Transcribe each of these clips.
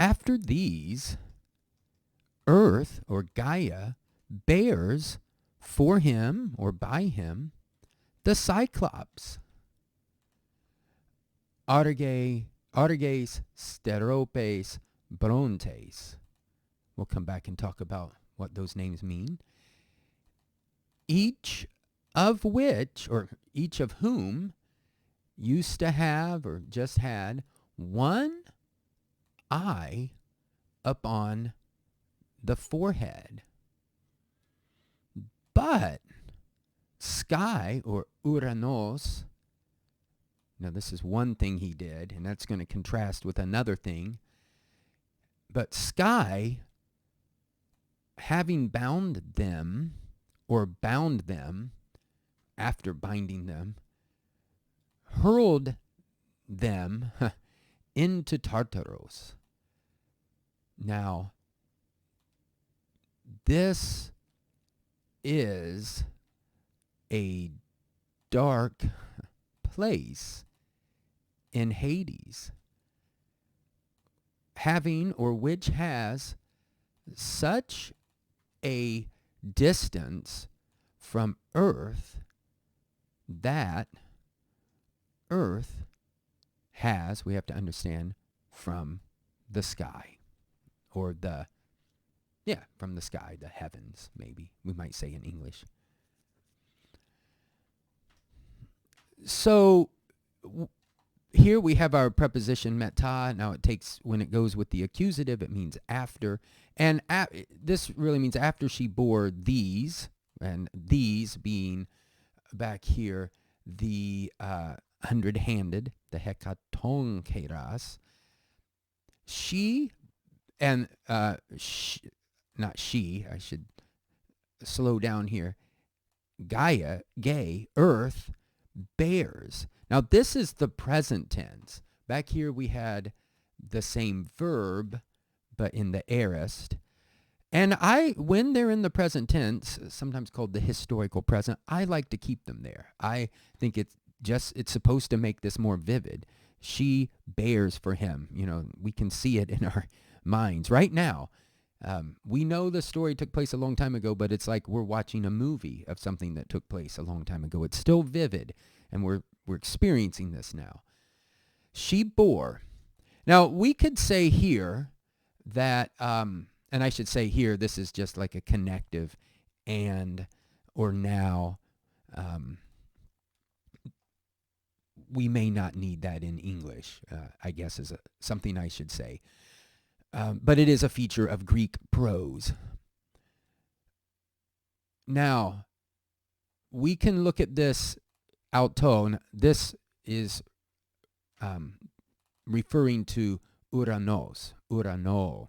After these, earth or Gaia bears for him or by him the Cyclops. Áργην Στερόπην Βρόντην. We'll come back and talk about what those names mean. Each of which, or each of whom, used to have or just had one eye upon the forehead. But sky, or Οὐρανός, now this is one thing he did, and that's going to contrast with another thing. But sky, having bound them, or bound them after binding them, hurled them into Tartaros. Now, this is a dark place in Hades, having or which has such a distance from earth that earth has, we have to understand, from the sky, or from the sky, the heavens, maybe we might say in English. So here we have our preposition metā. Now it takes, when it goes with the accusative, it means after. And this really means after she bore these, and these being back here the 100-handed, the hekatonkeras. I should slow down here. Gaia, earth, bears. Now this is the present tense. Back here we had the same verb, but in the aorist. And when they're in the present tense, sometimes called the historical present, I like to keep them there. I think it's supposed to make this more vivid. She bears for him. We can see it in our minds right now. We know the story took place a long time ago, but it's like we're watching a movie of something that took place a long time ago. It's still vivid, and we're experiencing this now. She bore. Now, we could say here that, and I should say here, this is just like a connective and or now. We may not need that in English, I guess is something I should say. But it is a feature of Greek prose. Now, we can look at this aŭτό. This is referring to ouranou.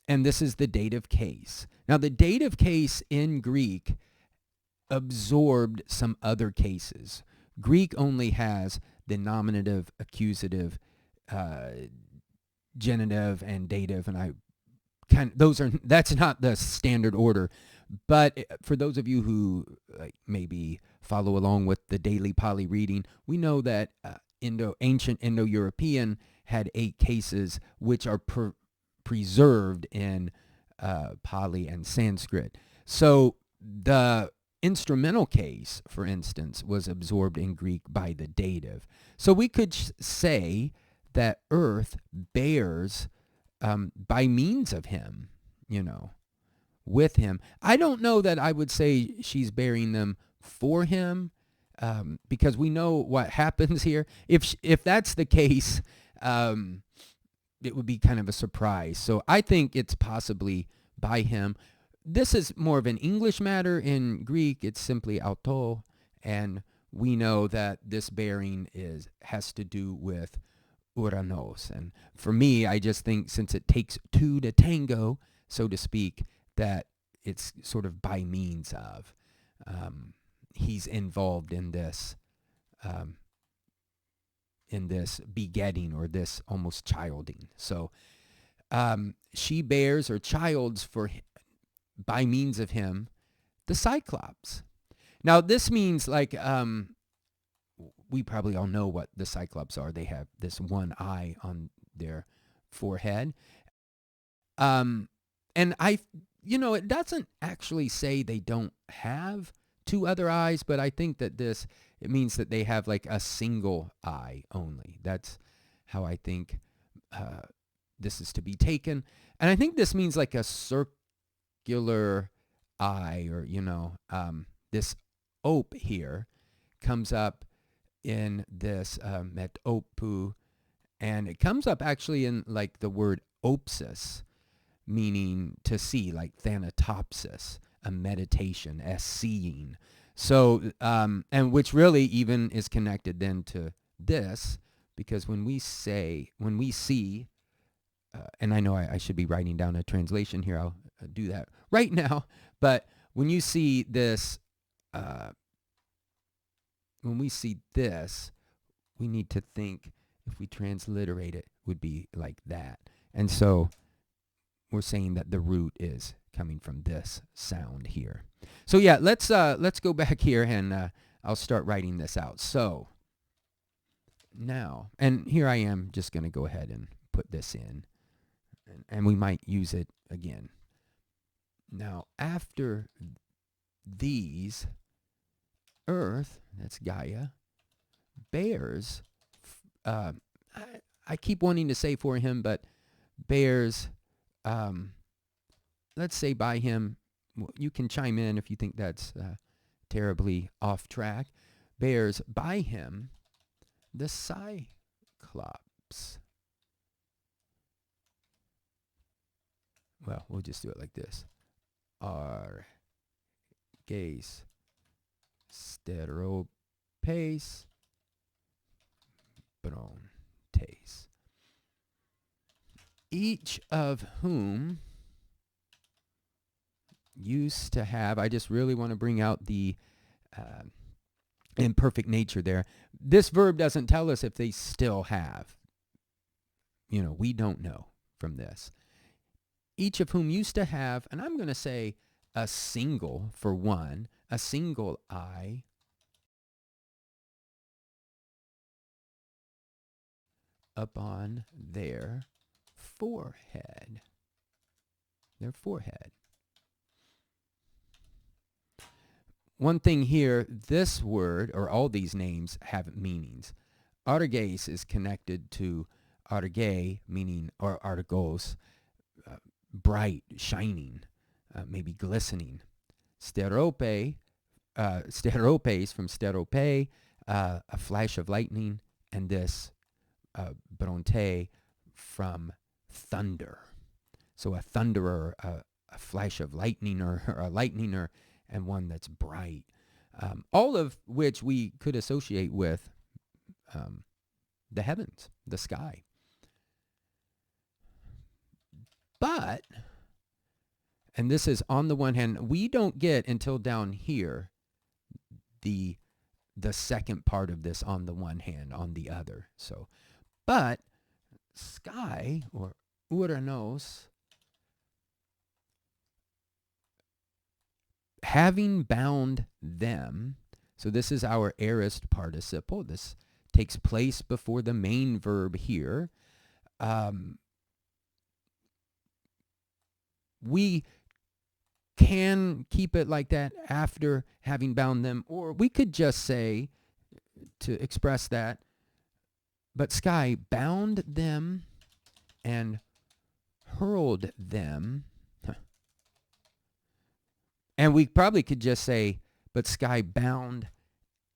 And this is the dative case. Now, the dative case in Greek absorbed some other cases. Greek only has the nominative, accusative, genitive, and dative, and that's not the standard order. But for those of you who maybe follow along with the daily Pali reading, we know that ancient Indo-European had 8 cases which are preserved in Pali and Sanskrit. So the instrumental case, for instance, was absorbed in Greek by the dative. So we could say that earth bears by means of him, with him. I don't know that I would say she's bearing them for him, because we know what happens here. If that's the case, it would be kind of a surprise. So I think it's possibly by him. This is more of an English matter. In Greek, it's simply aŭτό, and we know that this bearing has to do with Οὐρανός. And for me, I just think since it takes 2 to tango, so to speak, that it's sort of by means of. He's involved in this begetting, or this almost childing. So she bears or childs by means of him the Cyclops. Now this means we probably all know what the Cyclops are. They have this one eye on their forehead. And it doesn't actually say they don't have two other eyes, but I think that it means that they have like a single eye only. That's how I think this is to be taken. And I think this means like a circular eye, or, this op here comes up in this metώπου, and it comes up actually in like the word όψις, meaning to see, like thanatopsis, a meditation, as seeing. So, and which really even is connected then to this, because when we see, and I know I should be writing down a translation here, I'll do that right now, but when you see this, we need to think, if we transliterate it, would be like that. And so we're saying that the root is coming from this sound here. So yeah, let's go back here, and I'll start writing this out. So now, and here I am just going to go ahead and put this in, and we might use it again. Now, after these, Earth, that's Gaia, bears, I keep wanting to say for him, but bears, let's say by him, you can chime in if you think that's terribly off track, bears by him the Cyclops. Well, we'll just do it like this. Ӓργην Στερόπην Βρόντην. Each of whom used to have, I just really want to bring out the imperfect nature there. This verb doesn't tell us if they still have. We don't know from this. Each of whom used to have, and I'm going to say a single for one, a single eye, upon their forehead. Their forehead. One thing here, this word, or all these names, have meanings. Ἄργης is connected to ἄργη, meaning, or ἄργος, bright, shining, maybe glistening. Steropes from steropē, a flash of lightning, and this Bronte from thunder. So a thunderer, a flash of lightning, or a lightninger, and one that's bright. All of which we could associate with the heavens, the sky. But, and this is on the one hand, we don't get until down here the second part of this, on the one hand, on the other. So, but sky, or Uranus, having bound them, so this is our aorist participle. This takes place before the main verb here. We can keep it like that after having bound them, or we could just say, to express that, but sky bound them and hurled them. And we probably could just say, but sky bound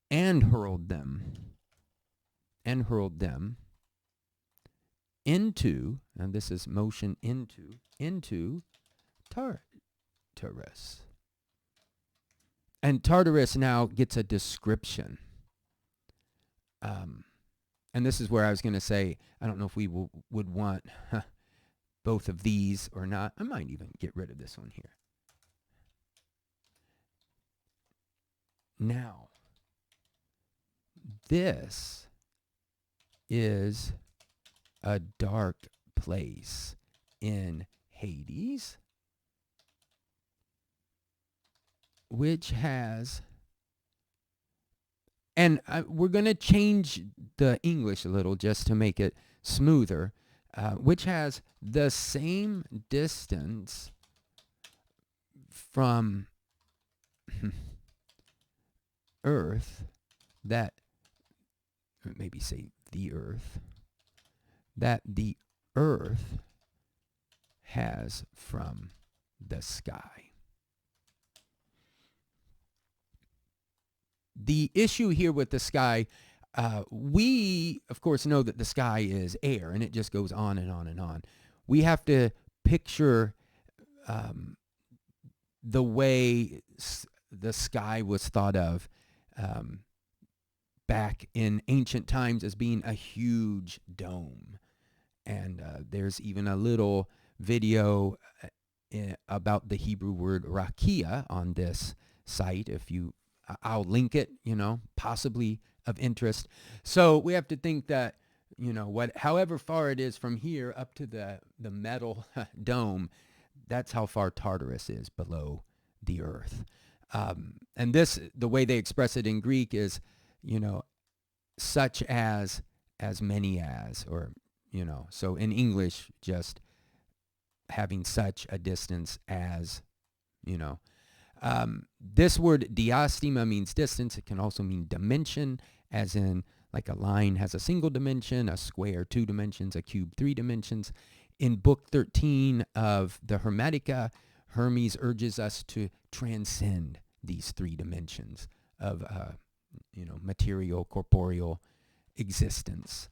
and hurled them. And hurled them into, and this is motion into Tartarus. And Tartarus now gets a description. And this is where I was going to say, I don't know if we would want both of these or not. I might even get rid of this one here. Now, this is a dark place in Hades, which has, and we're going to change the English a little just to make it smoother. which has the same distance from Earth that, maybe say the Earth, that the Earth has from the sky. The issue here with the sky, we, of course, know that the sky is air, and it just goes on and on and on. We have to picture the way the sky was thought of back in ancient times as being a huge dome. And there's even a little video about the Hebrew word rakia on this site. I'll link it, possibly of interest. So we have to think that, however far it is from here up to the metal dome, that's how far Tartarus is below the earth. And this, the way they express it in Greek is, such as many as, or, so in English, just having such a distance as, this word diastema means distance. It can also mean dimension, as in like a line has a single dimension, a square 2 dimensions, a cube 3 dimensions. In Book 13 of the Hermetica, Hermes urges us to transcend these 3 dimensions of, material, corporeal existence.